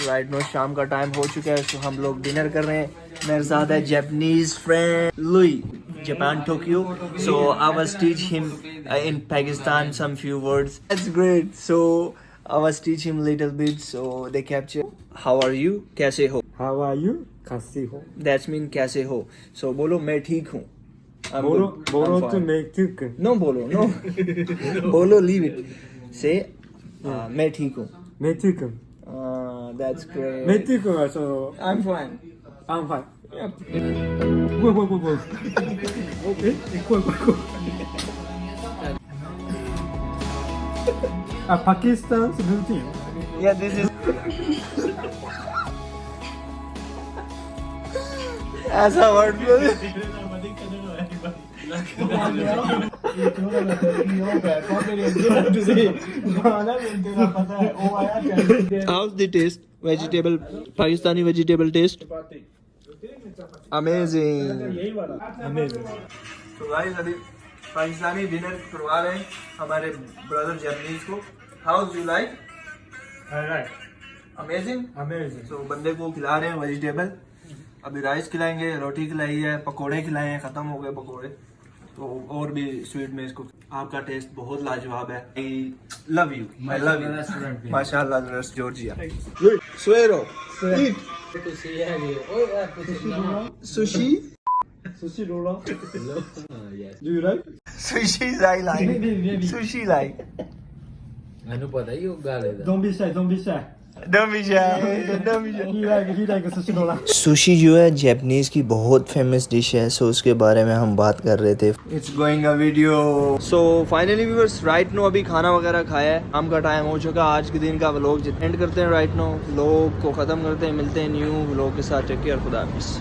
Right no शाम का time हो चुका है, तो हम लोग डिनर कर रहे हैं। मेरे साथ है Japanese friend Louis, Japan, Tokyo. So I was teach him in Pakistan some few words. That's great. So I was teach him little bit. So they capture. How are you? कैसे हो? How are you? कैसे हो? That's mean कैसे हो. So बोलो मैं ठीक हूँ. I'm बोलो good. बोलो I'm तो fine. मैं ठीक हूँ. No बोलो no. बोलो leave it. Say मैं ठीक हूँ. मैं ठीक हूँ. That's great. मैं ठीक हूँ. So I'm fine. I'm fine. Go. Okay. Go. Pakistan's routine. Yeah, this is. ऐसा word How's the taste? Vegetable, Pakistani vegetable taste? Amazing. तो गाइस अभी पाकिस्तानी डिनर करवा रहे हैं हमारे ब्रदर जैपनीज को. How's you like? Amazing. तो बंदे को खिला रहे हैं वेजिटेबल. अभी राइस खिलाएंगे, रोटी खिलाई है, पकोड़े खिलाए हैं, खत्म हो गए पकोड़े. तो और भी स्वीट में इसको. आपका टेस्ट बहुत लाजवाब है. I love you. I love you. माशाल्लाह rest Georgia. Suero. Eat. Sushi. Sushi roll. Do you like? Sushi I like. Sushi like. मैंने पता ही होगा. Don't be shy. Don't be shy. Don't be shy. He like sushi roll. Sushi जो है Japanese की बहुत famous dish है. सो उसके बारे में हम बात कर रहे थे. It's going a video. So finally viewers right no अभी खाना वगैरह खाया है. शाम का टाइम हो चुका. आज के दिन का व्लॉग एंड करते हैं. राइट नो व्लॉग को खत्म करते हैं. मिलते हैं न्यू व्लॉग के साथ. Take care. खुदा हाफिज़.